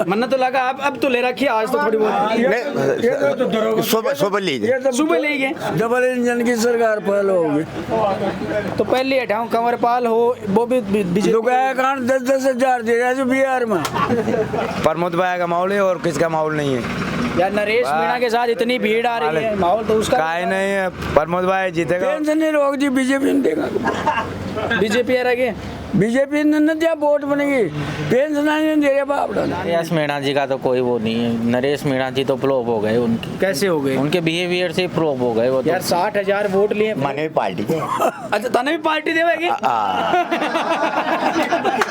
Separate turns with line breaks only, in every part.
मन्नत तो लगा, अब तो ले रखी है आज तो थोड़ी बहुत
सुबह लीजिए,
सुबह ले गए।
डबल इंजन की सरकार पहले होगी
तो पहले हटाऊं कंवरपाल हो वो भी बीजेपी।
लुगाया खान 10-10 हजार दे रहा है बिहार में।
प्रमोद भाई का माहौल है और किसका माहौल नहीं है।
यार नरेश मीणा के साथ इतनी भीड़ आ रही है, माहौल तो उसका
काय नहीं है, प्रमोद भाई जीतेगा।
टेंशन नहीं रोक दी बीजेपी ने देगा।
बीजेपी आ रही है,
बीजेपी ने न दिया वोट बनेगी, पेंशन नहीं दे रहे बाप।
नरेश मीणा जी का तो कोई वो नहीं है। नरेश मीणा जी तो फ्लॉप हो गए, उनकी
कैसे हो गए?
उनके बिहेवियर से फ्लॉप हो गए वो तो।
यार 60,000 वोट लिए।
मानवी पार्टी है,
अच्छा तने भी पार्टी देवेगी?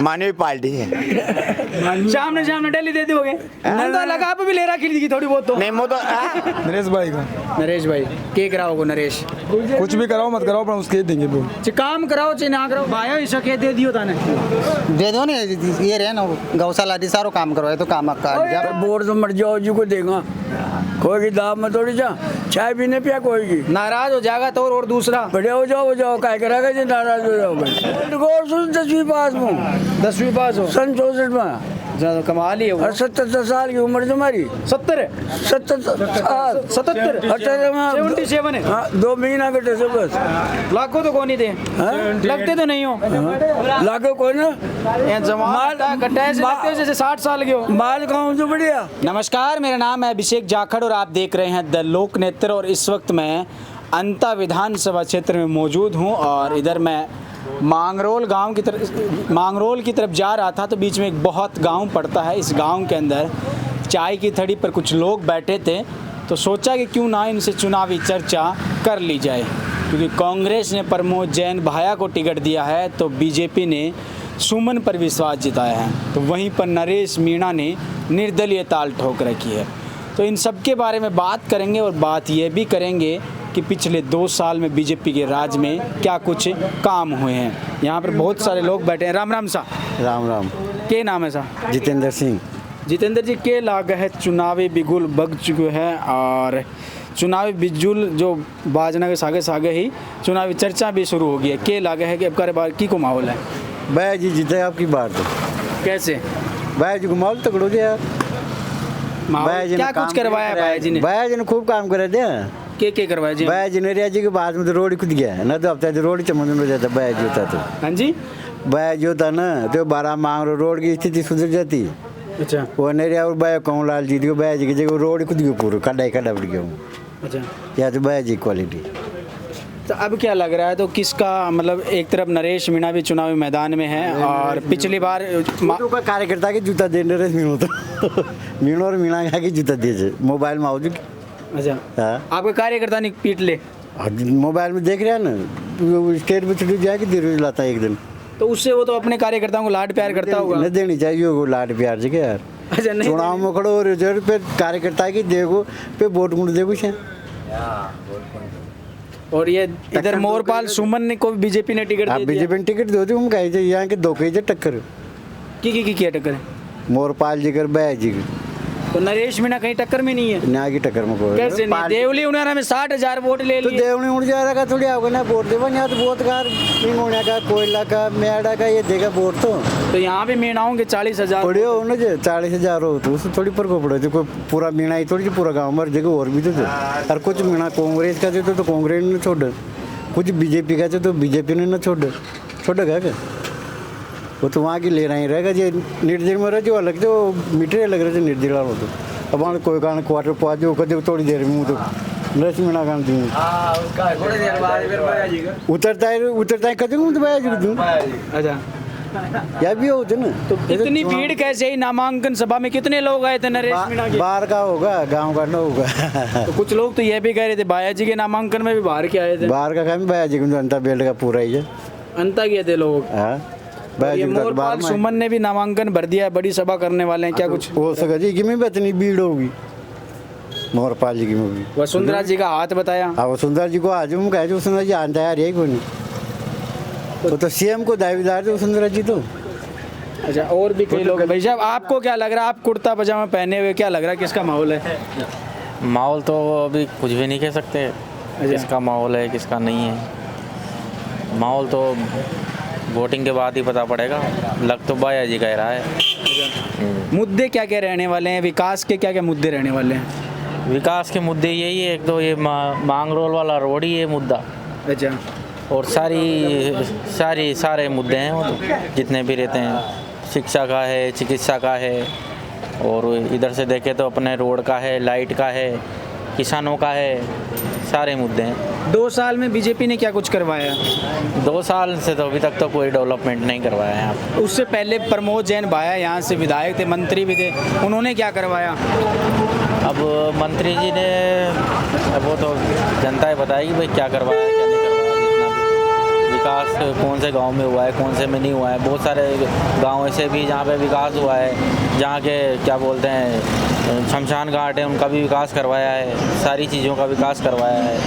मानवी पार्टी है।
सामने डेली दे दोगे? तो लगा आप भी ले रखी थी थोड़ी बहुत तो।
नहीं वो तो
नरेश भाई का,
नरेश भाई के कराओगे? नरेश
कुछ भी कराओ मत कराओ पर उसके देंगे वो।
काम कराओ चाहे ना कराओ, भाई ऐसा कह दे दियो ताने
दे दो नहीं, ये रहे ना गौशाला दी सारो काम करवाए तो काम का
वोट तो मर जाओ जी को देगा, कोई की दाम में थोड़ी जा चाय पीने पिया कोई की
नाराज हो जाएगा तो और दूसरा
बड़े हो जाओ काय करेगा जी नाराज हो जाओ। 10वीं पास में
10वीं पास हो
सन 64 में
ज्यादा कमाल ही है वो।
और 77 साल की उम्र तुम्हारी
70 77 77 है।
हाँ 2 महीना कटे से बस।
लाखों तो कौन ही थे, लगते तो नहीं हो
लागो कोई ना
लगते हो जैसे 60 साल के हो।
माल गाँव तो बढ़िया।
नमस्कार, मेरा नाम है अभिषेक जाखड़ और आप देख रहे हैं द लोक नेत्र। और इस वक्त मैं अंता विधानसभा क्षेत्र में मौजूद हूं और इधर मैं मांगरोल की तरफ जा रहा था तो बीच में एक बहुत गांव पड़ता है। इस गांव के अंदर चाय की थड़ी पर कुछ लोग बैठे थे तो सोचा कि क्यों ना इनसे चुनावी चर्चा कर ली जाए, क्योंकि कांग्रेस ने प्रमोद जैन भाया को टिकट दिया है तो बीजेपी ने सुमन पर विश्वास जताया है, तो वहीं पर नरेश मीणा ने निर्दलीय ताल ठोक रखी है। तो इन सब के बारे में बात करेंगे और बात ये भी करेंगे कि पिछले 2 साल में बीजेपी के राज में क्या कुछ काम हुए हैं। यहाँ पर बहुत सारे लोग बैठे हैं। राम राम सा।
राम राम।
के नाम है सा?
जितेंद्र सिंह।
जितेंद्र जी के लाग है चुनावी बिगुल बग चुके हैं और चुनावी बिजुल जो बाजना के सागे सागे ही चुनावी चर्चा भी शुरू हो गई है। के लागे है कि अब करे बार की को माहौल है?
भाई जी जीते आपकी बात तो
कैसे
भाई जी को माहौल तकड़ो दे यार।
क्या कुछ करवाया भाई जी ने?
भाई जी ने खूब काम करे थे।
के करवाया जी?
भाई जी ने जी के बाद में तो रोड खुद गया ना, तो अब रोड चमन हो जाता भाई जी होता तो।
हाँ जी
भाई जी होता ना तो 12 मांग रोड की स्थिति सुधर जाती।
अच्छा
वो नेरिया और भाई कहूँ लाल जी को भाई जी की जगह रोड खुद गई पूरा खड्डा पड़ गया।
अच्छा
या तो भाई जी क्वालिटी।
तो अब क्या लग रहा है तो किसका मतलब एक तरफ नरेश मीणा भी चुनावी मैदान में है और पिछली बार
का कार्यकर्ता के जूता दे नरेश मीणो तो मीणो और मीणा का के जूता दिए मोबाइल में आओ।
अच्छा आपका कार्यकर्ता नहीं पीट ले?
मोबाइल में देख रहे हैं ना, स्टेट में छुट्टी जाएगी दे लाता है एक दिन,
तो उससे वो तो अपने कार्यकर्ताओं को लाड प्यार करता होगा।
नहीं देनी चाहिए वो लाड प्यार जी के यार।
अच्छा नहीं
चुनाव में खड़ो हो रहे पे कार्यकर्ता की देखो पे वोट गुण देखो से।
और ये इधर मोरपाल सुमन ने को बीजेपी ने टिकट दिया।
बीजेपी ने टिकट दो दी हम कहे थे यहाँ के 2 कही थे टक्कर
की क्या टक्कर है?
मोरपाल जी कर बैज जी।
तो नरेश मीणा कहीं टक्कर में नहीं है?
ना की टक्कर में कोई
कैसे नहीं? देवली उन्होंने में 60,000 वोट ले लिए।
तो देवली उड़ जा रहा थोड़ी आओगे ना वोट देवा यहाँ तो बहुत कार होने का कोयला का मेड़ा का ये देगा वोट तो
यहाँ भी मीणाओं के 40,000
थोड़ी हो ना 40,000 हो तो उससे थोड़ी पर को पड़े थे। कोई पूरा मीणा ही थोड़ी पूरा गाँव मर जगह और भी तो थे। और कुछ मीणा कांग्रेस का थे तो कांग्रेस ने छोड़, कुछ बीजेपी का थे तो बीजेपी ने ना छोड़ेगा क्या? वो तो वहाँ की ले रहा ही रहेगा जी। निर्दल में रहे जो अलग जो मीठे लग रहे थे निर्दल वालों तो अब वहाँ कोई कारण क्वार्टर पहुँच जो कदे थोड़ी देर में तो नरेश मीणा का दी उतरता है कदे तो भाई जी दूँ।
अच्छा
या भी होते ना।
तो इतनी भीड़ कैसे ही? नामांकन सभा में कितने लोग आए थे नरेश मीणा के?
बाहर का होगा गाँव का ना होगा।
तो कुछ लोग तो ये भी कह रहे थे भाया जी के नामांकन में भी बाहर के आए थे।
बाहर का काम भाया जी जनता बेल्ट का पूरा ही है
अंता किए थे लोग। ये मोरपाल सुमन ने भी नामांकन भर दिया है, बड़ी सभा करने वाले हैं। क्या कुछ
हो सका जी कि में भी इतनी भीड़ होगी मोरपाल जी की में भी।
वसुंधरा जी का हाथ बताया।
हाँ वसुंधरा जी को आज हम कहे वसुंधरा जी आने तैयार है कोई नहीं, वो तो सीएम को दावेदार थे वसुंधरा जी तो।
अच्छा और भी कई लोग। भाई साहब आपको क्या लग रहा है? आप कुर्ता पजामा पहने हुए, क्या लग रहा है किसका माहौल है?
माहौल तो अभी कुछ भी नहीं कह सकते किसका माहौल है किसका नहीं है। माहौल तो वोटिंग के बाद ही पता पड़ेगा। लग तो भाया जी कह रहा है।
मुद्दे क्या क्या रहने वाले हैं, विकास के क्या क्या मुद्दे रहने वाले हैं?
विकास के मुद्दे यही है, एक तो ये मांगरोल वाला रोड ही है मुद्दा,
अच्छा,
और सारे मुद्दे हैं वो तो जितने भी रहते हैं, शिक्षा का है, चिकित्सा का है, और इधर से देखें तो अपने रोड का है, लाइट का है, किसानों का है, सारे मुद्दे हैं।
2 साल में बीजेपी ने क्या कुछ करवाया?
2 साल से तो अभी तक तो कोई डेवलपमेंट नहीं करवाया है यहाँ पे।
उससे पहले प्रमोद जैन भाया यहाँ से विधायक थे, मंत्री भी थे, उन्होंने क्या करवाया?
अब मंत्री जी ने, अब वो तो जनता ही बताएगी भाई क्या करवाया क्या नहीं करवाया। जितना भी विकास कौन से गांव में हुआ है, कौन से में नहीं हुआ है, बहुत सारे गांव ऐसे भी जहाँ पे विकास हुआ है, जहाँ के क्या बोलते हैं शमशान घाट है, उनका भी विकास करवाया है, सारी चीज़ों का विकास करवाया है।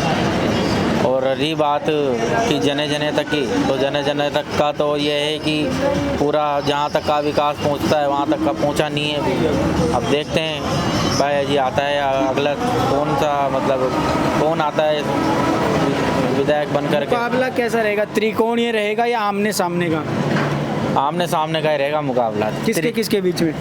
और रही बात कि जने जने तक की, तो जने जने तक का तो ये है कि पूरा जहाँ तक का विकास पहुँचता है वहाँ तक का पहुँचा नहीं है अभी। अब देखते हैं भाई जी आता है अगला कौन सा, मतलब कौन आता है विधायक बन करके।
मुकाबला कैसा रहेगा, त्रिकोणीय रहेगा या आमने सामने का?
आमने सामने का ही रहेगा मुकाबला।
किसके बीच में?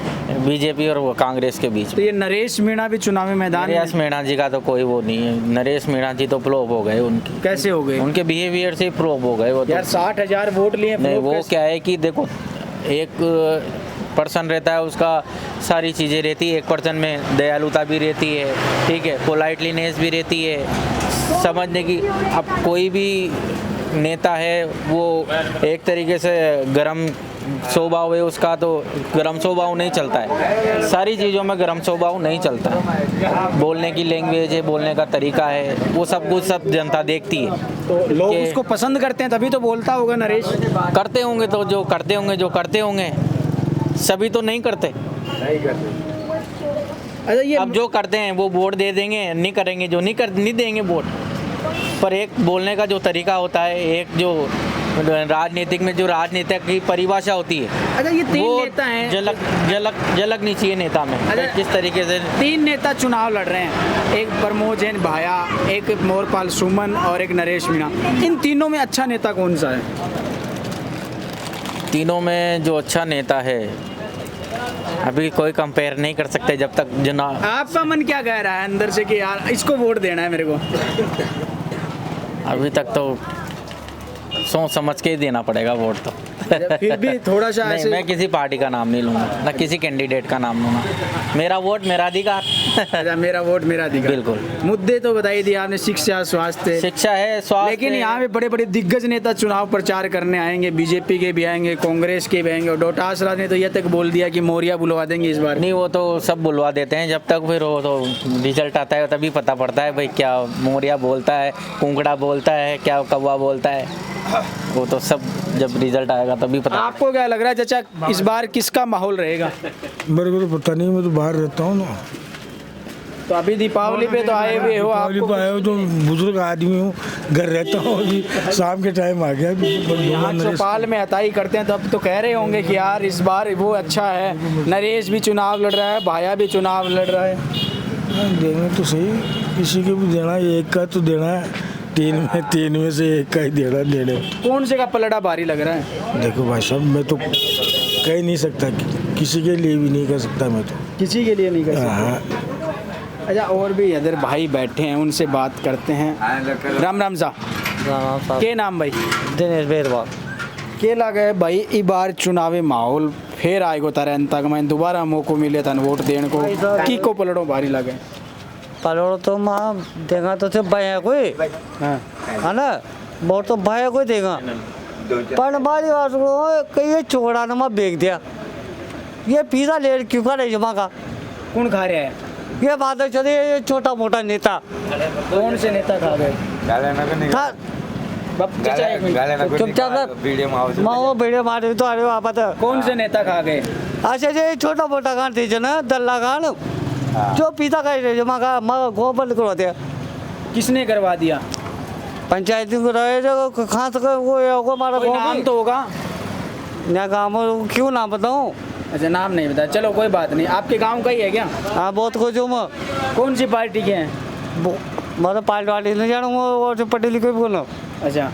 बीजेपी और वो कांग्रेस के बीच।
तो ये नरेश मीणा भी चुनावी मैदान में?
नरेश मीणा जी का तो कोई वो नहीं है, नरेश मीणा जी तो फ्लॉप हो गए। उनकी
कैसे हो गए?
उनके बिहेवियर से फ्लॉप हो गए वो तो।
यार 60,000 वोट लिए,
नहीं वो क्या है कि देखो, एक पर्सन रहता है, उसका सारी चीज़ें रहती है, एक पर्सन में दयालुता भी रहती है, ठीक है, पोलाइटलीनेस भी रहती है, समझने की। अब कोई भी नेता है वो एक तरीके से गरम स्वभाव है उसका, तो गरम स्वभाव नहीं चलता है, सारी चीज़ों में गरम स्वभाव नहीं चलता है। बोलने की लैंग्वेज है, बोलने का तरीका है, वो सब कुछ सब जनता देखती है।
तो लोग उसको पसंद करते हैं तभी तो बोलता होगा नरेश।
करते होंगे तो जो करते होंगे सभी तो नहीं करते।
अच्छा, ये
अब जो करते हैं वो वोट दे देंगे, नहीं करेंगे जो नहीं देंगे वोट। पर एक बोलने का जो तरीका होता है, एक जो राजनीतिक में जो राजनीतिक की परिभाषा होती है,
अच्छा ये 3
वो
नेता हैं,
झलकनी चाहिए नेता में।
अच्छा,
किस तरीके से
3 नेता चुनाव लड़ रहे हैं, एक प्रमोद जैन भाया, एक मोरपाल सुमन और एक नरेश मीणा। इन तीनों में अच्छा नेता कौन सा है?
तीनों में जो अच्छा नेता है अभी कोई कंपेयर नहीं कर सकते जब तक चुनाव।
आपका मन क्या कह रहा है अंदर से कि यार इसको वोट देना है मेरे को?
अभी तक तो सोच समझ के ही देना पड़ेगा वोट तो।
फिर भी थोड़ा सा
नहीं,
ऐसे
मैं किसी पार्टी का नाम नहीं लूँगा, ना किसी कैंडिडेट का नाम लूँगा। मेरा वोट मेरा अधिकार।
अच्छा, मेरा वोट मेरा अधिकार।
बिल्कुल।
मुद्दे तो बताई दिए आपने, शिक्षा, स्वास्थ्य।
शिक्षा है, स्वास्थ्य।
लेकिन यहाँ पे बड़े बड़े दिग्गज नेता चुनाव प्रचार करने आएंगे, बीजेपी के भी आएंगे, कांग्रेस के भी आएंगे, और डोटास राज ने तो यह तक बोल दिया कि मौर्या बुलवा देंगे इस बार।
नहीं, वो तो सब बुलवा देते हैं, जब तक फिर वो तो रिजल्ट आता है तभी पता पड़ता है भाई क्या मौर्या बोलता है, कुंकड़ा बोलता है, क्या कौवा बोलता है। वो तो सब जब रिजल्ट आएगा तभी पता।
आपको क्या लग रहा है चाचा, इस बार किसका माहौल रहेगा?
मेरे को तो पता नहीं, मैं तो बाहर रहता हूँ ना।
तो अभी दीपावली पे तो आए हुए हो,
दीपावली
आपको
पे आए हो तो बुजुर्ग आदमी हूँ, घर रहता हूँ, अभी शाम के टाइम आ गया।
यहाँ चौपाल में हताई करते हैं तो अब तो कह रहे होंगे कि यार इस बार वो अच्छा है, नरेश भी चुनाव लड़ रहा है, भाया भी चुनाव लड़ रहा है।
देना तो सही, किसी को भी देना, एक का तो देना है, तीन में से एक का ही देने।
कौन से का पलड़ा भारी लग रहा है?
देखो भाई साहब, मैं तो कह नहीं सकता, किसी के लिए भी नहीं कर सकता, मैं तो
किसी के लिए नहीं कर सकता।
हाँ।
अच्छा, और भी इधर भाई बैठे हैं, उनसे बात करते हैं। राम राम साहब, के नाम भाई?
दिनेश बेरवा
के लगे भाई ई बार चुनावी माहौल फिर आएगो तारे अंत में दोबारा मौको मिले था वोट देने को, की को पलड़ो भारी लगे?
पलोड़ तो माँ देगा तो सिर्फ भैया कोई
हाँ,
है ना, वोट तो भैया कोई देगा। पर हमारी बात कहीं ये चोकड़ा ने मैं बेच दिया, ये पिज़्ज़ा ले क्यों खा रही जमा का?
कौन खा रहा है?
ये बात चले, ये छोटा मोटा नेता।
कौन से नेता खा गए?
था
चाचा एक मिनट।
चुपचाप माँ वो वीडियो मारे तो अरे वापस।
कौन से नेता खा गए?
अच्छा ये छोटा मोटा खान थी ना, दल्ला खान जो पिज़्ज़ा खा रही जमा का, मैं गो बंद करवा दिया।
किसने करवा दिया?
पंचायत को रहे जो खास वो हमारा
कोई नाम तो होगा?
यहाँ गाँव क्यों नाम बताऊँ?
अच्छा, नाम नहीं बता, चलो कोई बात नहीं। आपके गांव का ही है क्या?
हाँ बहुत कुछ हूँ मैं।
कौन सी पार्टी के हैं?
मैं तो पार्टी वाली नहीं जानूँ, वो पटेल कोई बोलो।
अच्छा,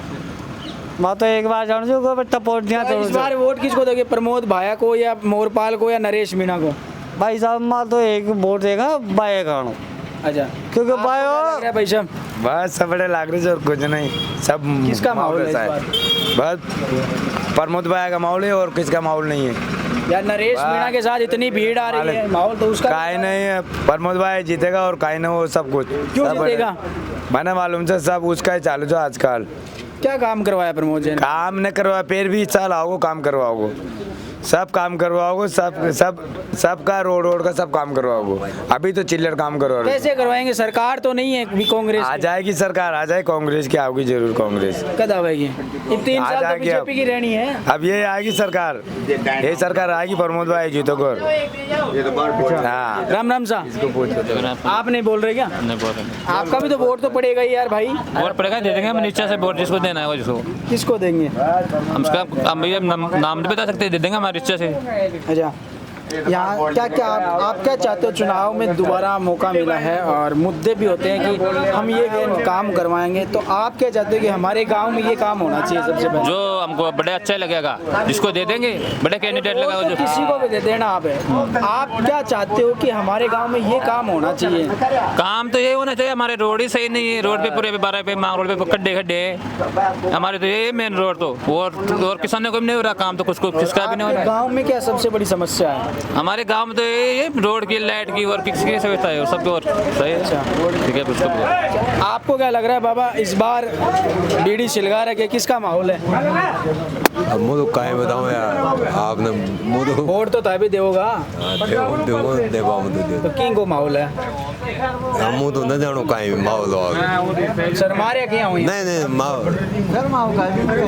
मैं तो एक बार जान जो बेटा वोट दिया तो
इस बार वोट किसको दोगे, प्रमोद भाया को या मोरपाल को या नरेश मीणा को?
भाई साहब मैं तो एक वोट देगा बाय गानो,
अच्छा
क्योंकि बाय
लग रहा है भाई साहब?
बस सब बड़े लाग रहे थे और कुछ नहीं, सब
किसका माहौल है इस
ऐसा
बार?
बस प्रमोद भाई का माहौल है और किसका माहौल नहीं है।
यार नरेश मीणा के साथ इतनी भीड़ आ रही है, माहौल तो उसका
काहे नहीं है, प्रमोद भाई जीतेगा और काहे नहीं, वो सब कुछ
क्यों
सब बड़े-
जीतेगा?
मैंने मालूम से सब उसका ही चालू था आजकल।
क्या काम करवाया प्रमोद जी ने?
काम नहीं करवा, फिर भी साल आओगे काम करवाओगे, सब काम करवाओगे, सबका रोड का सब काम करवाओगे। अभी तो चिल्लर काम करवाओगे।
कैसे करवाएंगे, सरकार तो नहीं है अभी कांग्रेस
आ
की।
जाएगी सरकार, आ जाए कांग्रेस की, आओगी जरूर कांग्रेस।
कद आवेगी? ये 3
आ
साल तो
जाएगी अब।
बीजेपी की रहनी है।
अब ये आएगी सरकार, ये सरकार आएगी, प्रमोद भाई जीतोगे। हाँ
राम राम सा, आप नहीं बोल रहे क्या?
नहीं बोल रहे,
आपका भी तो वोट तो पड़ेगा ही यार भाई।
वोट पड़ेगा, दे देंगे हम नीचे से वोट, जिसको देना है वो जिसको
किसको देंगे?
हम उसका हम भैया नाम नहीं बता सकते, दे देंगे हमारे नीचे से।
अच्छा, यहाँ क्या क्या आप क्या चाहते हो? चुनाव में दोबारा मौका मिला है और मुद्दे भी होते हैं कि हम ये काम करवाएंगे, तो आप क्या चाहते हो कि हमारे गांव में ये काम होना चाहिए सबसे पहले?
जो हमको बड़े अच्छा लगेगा जिसको दे देंगे, बड़े कैंडिडेट लगा
तो
जो
किसी को भी दे देना आप क्या चाहते हो कि हमारे गांव में ये काम होना चाहिए?
काम तो ये होना चाहिए, हमारे रोड ही सही नहीं है, रोड पे पूरे 12 पे मांग रोड पे खड्डे खड्डे हैं हमारे, तो ये मेन रोड तो और किसानों को भी नहीं हो रहा काम, तो कुछ किसका भी नहीं हो रहा है।
गाँव में क्या सबसे बड़ी समस्या है?
हमारे गांव में तो ये रोड की, लाइट की और किसी की सुविधा है, सबको और सही है, ठीक है उसको।
आपको क्या लग रहा है बाबा, इस बार बीडी सिलगार है कि किसका माहौल है?
अब मुझे तो काहे बताऊं यार, आपने मुझे तो
वोट तो तभी देगा,
दे
तो किंग को माहौल है?
हम तो न जानो काहे माहौल हो
शर्मा रहे क्या हुई?
नहीं नहीं माहौल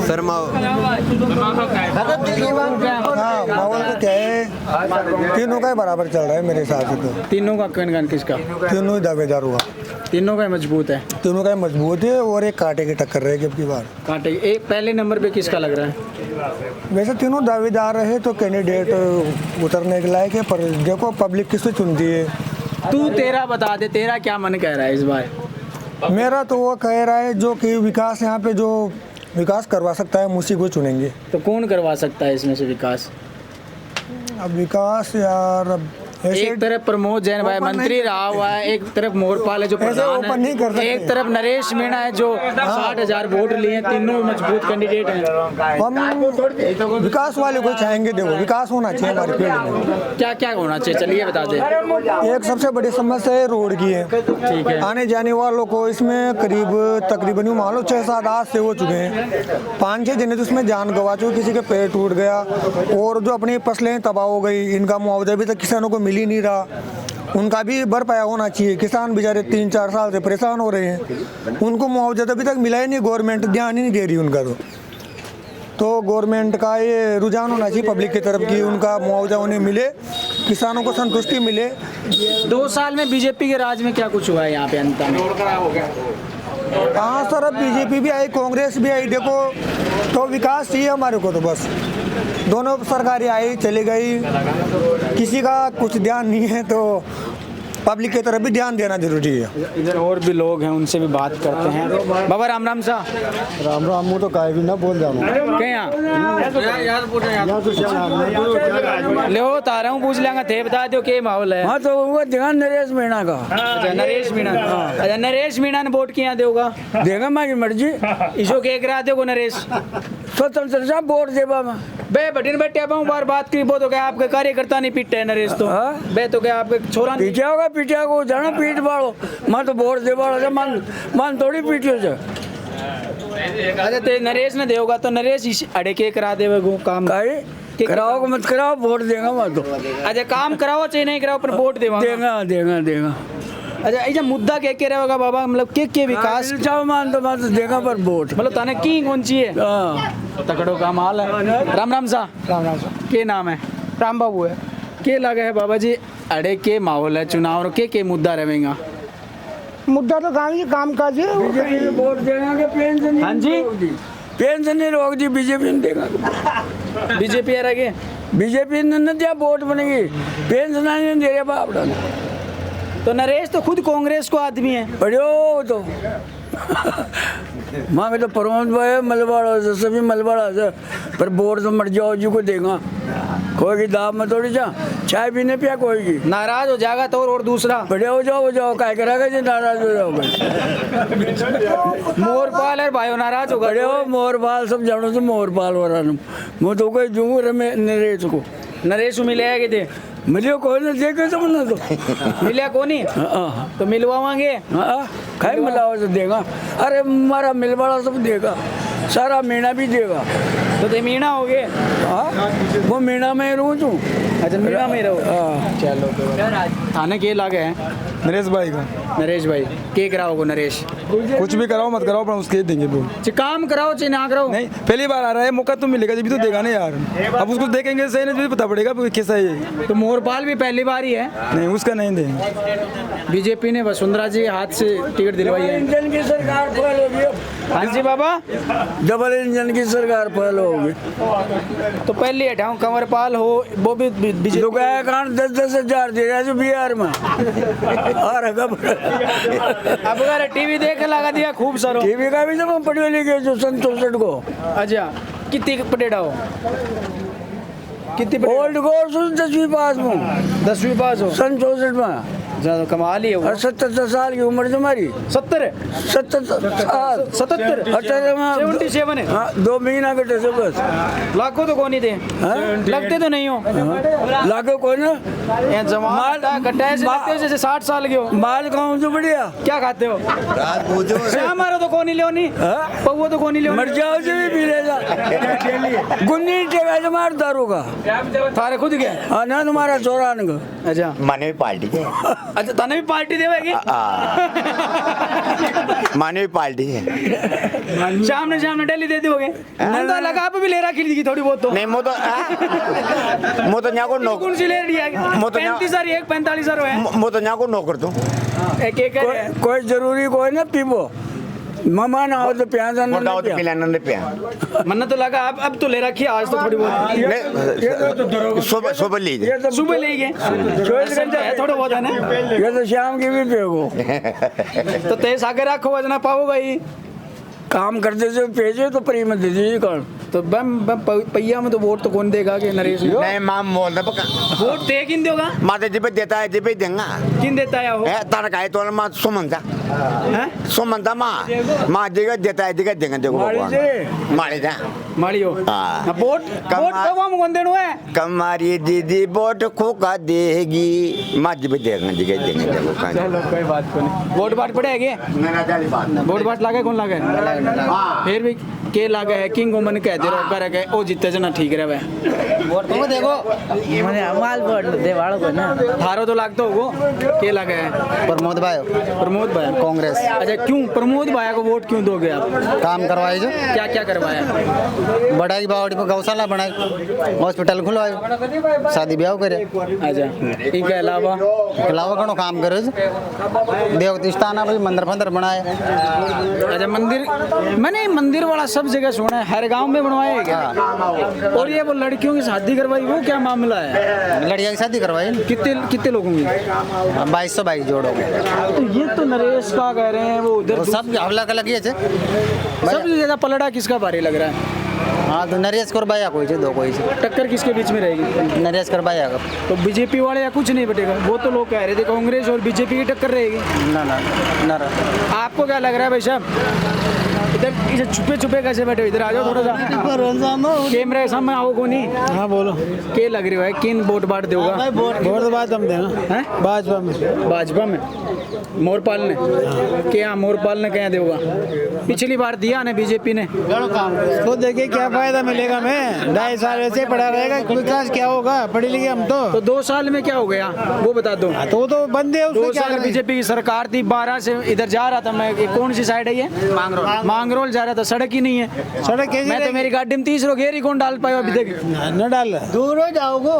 शर्मा
माहौल तो क्या है, तीनों का ही बराबर चल रहा है मेरे हिसाब से। तो
तीनों का कन किसका?
तीनों ही दावेदार हुआ,
तीनों का ही मजबूत है।
तीनों का ही मजबूत है और एक कांटे की टक्कर रहेगी अब की बार।
कांटे एक पहले नंबर पे किसका लग रहा है?
वैसे तीनों दावेदार रहे तो कैंडिडेट उतरने के लायक है, पर देखो पब्लिक किसको चुनती है।
तू तेरा बता दे, तेरा क्या मन कह रहा है इस बार?
मेरा तो वो कह रहा है जो कि विकास यहाँ पे जो विकास करवा सकता है हम उसी को चुनेंगे।
तो कौन करवा सकता है इसमें से विकास?
अब विकास यार, अब ऐसे
एक तरफ प्रमोद जैन भाई मंत्री रहा हुआ है, एक तरफ मोरपाल है जो
ऐसे
प्रधान
ओपन नहीं कर
है,
सकते।
एक तरफ नरेश मीणा है जो 60,000 वोट लिए हैं, तीनों मजबूत कैंडिडेट हैं।
हम विकास वाले को चाहेंगे, देखो विकास होना चाहिए हमारे फील्ड में।
क्या क्या होना चाहिए, चलिए बता दे।
एक सबसे बड़ी समस्या है रोड की है,
ठीक है।
आने जाने वालों को इसमें तकरीबन यूं मान लो 6-7 आज से हो चुके हैं, 5-6 जने तो उसमें जान गवा चुके, किसी के पैर टूट गया और जो अपनी फसलें तबाह हो गई, इनका मुआवजा भी तक किसानों को मिल ही नहीं रहा, उनका भी भरपाया होना चाहिए। किसान बेचारे 3-4 साल से परेशान हो रहे हैं, उनको मुआवजा तो अभी तक मिला ही नहीं, गवर्नमेंट ध्यान ही नहीं दे रही उनका। तो गवर्नमेंट का ये रुझान होना चाहिए पब्लिक की तरफ की उनका मुआवजा उन्हें मिले, किसानों को संतुष्टि मिले।
2 साल में बीजेपी के राज में क्या कुछ हुआ है यहाँ पे अंत में?
हाँ सर, अब बीजेपी भी आई, कांग्रेस भी आई, देखो तो विकास चाहिए हमारे को, तो बस दोनों सरकारें आई चली गई, किसी का कुछ ध्यान नहीं है, तो पब्लिक की तरफ भी ध्यान देना जरूरी है।
इधर और भी लोग हैं, उनसे भी बात करते हैं। बाबा राम राम सा।
राम राम, मुँह तो काहे भी ना बोल जाऊँ।
ले तारा हूँ पूछ लेंगे थे, बता दो क्या माहौल है?
हाँ तो वो ध्यान नरेश मीणा का।
अच्छा नरेश मीणा, अच्छा नरेश मीणा ने वोट किया देगा?
देगा मेरी मर्जी,
इसो के करा दो नरेश
स्वतंत्र से वोट देवा मैं।
बे बटिन बैठे अब बार बात की, वो तो क्या आपके कार्यकर्ता नहीं पीटते हैं नरेश तो? बे तो क्या आपके छोरा नहीं
पीछे होगा, पीछे को जाना पीट बाड़ो, मैं तो वोट दे बाड़ो, मन थोड़ी पीटियो से।
अच्छा ते नरेश ने देगा तो नरेश इस अड़े के करा देवे गो काम?
कराओ मत कराओ, वोट देगा मैं तो।
अच्छा काम कराओ चाहे नहीं कराओ पर वोट देवा?
देगा।
अच्छा ये मुद्दा के रहेगा बाबा, मतलब के विकास
चाहो मान तो मैं तो देगा पर वोट,
मतलब ताने की कौन सी है? तकड़ो का माल है। राम राम सा।
राम राम सा।
के नाम है?
राम बाबू है।
के लगे है बाबा जी, अड़े के माहौल है चुनाव और के मुद्दा रहेगा?
मुद्दा तो काम काज है।
बीजेपी में वोट देगा कि पेंशन?
हाँ जी,
पेंशन नहीं रोक दी, बीजेपी ने देगा।
बीजेपी आ रही,
बीजेपी ने न दिया वोट बनेगी, पेंशन नहीं दे रहे बाप।
तो नरेश तो खुद कांग्रेस को आदमी है।
बढ़ियो तो माँ तो प्रमोद भाई मलबाड़ा से सभी मलबाड़ा से पर बोर्ड तो मर जाओ जी को देगा कोई की दाम में थोड़ी जा चाय पीने पिया कोई की
नाराज हो जाएगा तो और दूसरा
बड़े हो जाओ क्या करेगा जी नाराज हो जाओ
मोरपाल है भाई नाराज होगा
बड़े हो मोरपाल सब जानो तो मोरपाल वाला मैं तो कोई जूँ रमे नरेश को
नरेश मिले है कि
मिलियो कोई ना देखे तो मना तो
मिले को नहीं तो मिलवावांगे
खाई मिलाओ तो देगा अरे हमारा मिलवाड़ा सब देगा सारा मीना भी देगा
तो ते मीणा हो गए
वो मीना में रहूँ तू
अच्छा मीणा में रहो चलो थाने के लागे हैं
नरेश भाई का
नरेश भाई के कराओगे नरेश
कुछ भी कराओ मत कराओ पर उसके देंगे वो
काम कराओ चाहे ना कराओ
नहीं पहली बार आ रहा है मौका तो मिलेगा जब भी तो देगा ना यार अब उसको देखेंगे सही नहीं पता पड़ेगा कैसा है
तो मोरपाल भी पहली बार ही है
नहीं उसका नहीं देंगे
बीजेपी ने वसुंधरा जी के हाथ से टिकट दिलवाई है
इंजन की सरकार फैल होगी अब
हाँ जी बाबा
डबल इंजन की सरकार फैल होगी
तो पहले हटाऊं कंवरपाल हो वो भी बीजेपी
तो क्या कारण 10-10 हजार दे रहा है बिहार में और
अब अगर टीवी देख लगा दिया खूब सारो
टीवी का भी जब हम पढ़े लिखे जो सन 64 को
अच्छा कितनी पटेड़ा हो कितनी
ओल्ड कोर्स 10वीं पास में
10वीं पास हो
सन 64 में
ज्यादा कमाल ही है
और 77 साल की उम्र तुम्हारी
70
77 साल
77
18 में
77 है
हाँ 2 महीना कटे से बस
लाखों तो कौन ही थे लगते तो नहीं हो
लाखों कोई ना
ये जमाल कट्टा ऐसे लगते हो जैसे 60 साल के हो
माल खाऊं तो बढ़िया
क्या खाते हो हमारा तो कौन ही लियो नहीं पौवा तो कौन ही लियो
मर जाओ से भी पी लेगा गुन्नी टेगा से मार दारू का
थारे खुद के
हाँ ना तुम्हारा चौरान का
अच्छा
मानवी पार्टी
अच्छा तने भी पार्टी देवेगी
मानवी पार्टी है
शाम ने डेली दे दोगे नंदा लगा आप भी ले रहा खरीदी थोड़ी बहुत तो
नहीं मो तो यहाँ को नौकर
कौन सी ले रही है 35,000 एक 45,000 है
मो तो यहाँ को नौकर दूँ
एक एक
कोई जरूरी कोई ना पीबो मामा ना हो तो प्याज
मोटा हो तो पिलाना नहीं पिया
मन्ना तो लगा अब तो ले रखी आज तो थोड़ी बहुत
सुबह लीजिए
सुबह ले गए 24 घंटे है थोड़ा बहुत है ना
ये तो शाम की भी पेगो
तो तेज आगे रखो वजना पाओ भाई
काम करते से भेजे तो प्री में दे दीजिए कौन
तो बम पहिया में तो वोट तो कौन देगा कि नरेश
नहीं माम बोल दे पक्का
वोट दे किन देगा
माता जी पे देता है जी पे देंगा
किन देता है वो
तार का है तो माँ सुमंता सुमंता माँ जी का देता है जी का देंगे देखो भगवान मारी जा
मारी हो वोट कब हम कौन देनो है
कमारी दीदी वोट खोका देगी माँ जी पे देंगे जी का देंगे देखो
चलो कोई बात को नहीं वोट बाट पड़ेगी वोट बाट लागे कौन लागे फिर भी के लागे है किंग को मन कहते रहो कर के ओ जीते जना ठीक रहे
वोट तो देखो
मैंने अमाल वोट दे वालों को ना
थारो तो लागतो होगो के लागे है
प्रमोद भाई कांग्रेस
अच्छा क्यों प्रमोद भाई को वोट क्यों दोगे आप
काम करवाए जो
क्या क्या करवाया
बढ़ाई बावड़ी पर गौशाला बनाई हॉस्पिटल खुलवाए शादी ब्याह करे
अच्छा इनके अलावा
घणो काम करे देवती स्थान भाई मंदिर फंदर बनाए
अच्छा मंदिर मैंने मंदिर वाला सब जगह सुना है हर गांव में बनवाया है क्या और ये वो लड़कियों की शादी करवाई वो क्या मामला है
लड़किया की शादी करवाई
कितने कितने लोगों की
2222 जोड़ो
तो ये तो नरेश का कह रहे हैं वो उधर
सब अलग अलग ही
सबसे ज्यादा पलड़ा किसका भारी लग रहा है
हाँ तो नरेश करवाया कोई दो कोई से
टक्कर किसके बीच में रहेगी
नरेश करवाया
तो बीजेपी वाले या कुछ नहीं बटेगा वो तो लोग कह रहे थे कांग्रेस और बीजेपी की टक्कर रहेगी
ना ना ना
आपको क्या लग रहा है भाई साहब इधर इसे छुपे छुपे कैसे बैठे इधर आ जाओ थोड़ा सा कैमरे के सामने आओ को नहीं हाँ बोलो के लग रही है किन वोट बाट दोगा
वोट तो बाद हम देना
हैं भाजपा में मोरपाल ने क्या मोरपाल ने क्या देगा पिछली बार दिया ना बीजेपी ने
तो देखिए क्या फायदा मिलेगा मैं 2.5 साल वैसे पड़ा रहेगा विकास क्या होगा पढ़े लिखे हम तो
2 साल में क्या हो गया वो बता दो
तो बंद है
2 साल बीजेपी की सरकार थी 12 से इधर जा रहा था मैं कौन सी साइड है ये मांगरोल जा रहा था सड़क ही नहीं है
सड़क कैसी
मैं तो मेरी गाड़ी में 30 रोग ही कौन डाल पाया अभी तक
न डाल दूर हो जाओगे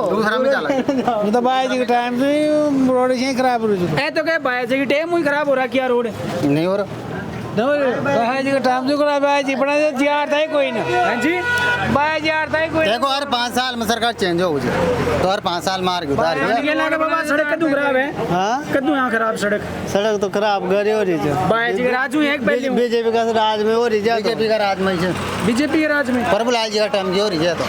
तो बाई जी टाइम से रोड से खराब हो रही
है तो क्या बाया जी की टाइम ही खराब हो रहा क्या रोड
नहीं हो रहा
बाई जी का टाइम से खराब है जी बना दिया था कोई ना
हाँ जी
देखो हर 5 साल में सरकार चेंज हो जाए तो हर 5 साल मार के उतार
बाबा सड़क कद्दू खराब है
हाँ
कद्दू यहाँ खराब सड़क
सड़क तो खराब गरी हो रही है
राजू एक
बीजेपी का राज में हो रही है बीजेपी का राज में
बीजेपी के राज में
प्रभुलाल जी का टाइम की हो रही है तो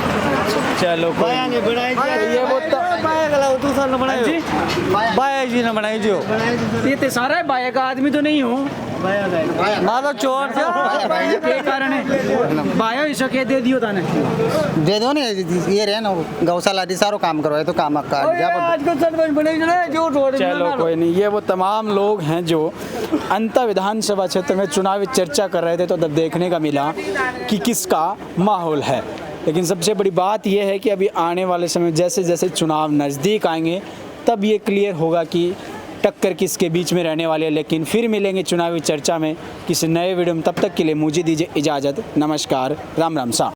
चलो
ये वो बाया गला दूसरा ने बनाई जी बाया जी ने बनाई जो
ये सारा है बाया का आदमी तो नहीं हो
मारो चोर थे
के कारण है बाया इसे के दे दियो ताने
दे दो ना ये रहे ना गौशाला दी सारो काम करवाए तो काम का
आजकल सरपंच बने जो रोड
चलो कोई नहीं ये वो तमाम लोग हैं जो अंता विधानसभा क्षेत्र में चुनावी चर्चा कर रहे थे तो तब देखने का मिला कि किसका माहौल है। लेकिन सबसे बड़ी बात यह है कि अभी आने वाले समय जैसे जैसे चुनाव नज़दीक आएंगे तब ये क्लियर होगा कि टक्कर किसके बीच में रहने वाली है। लेकिन फिर मिलेंगे चुनावी चर्चा में किसी नए वीडियो में, तब तक के लिए मुझे दीजिए इजाज़त। नमस्कार, राम राम सा।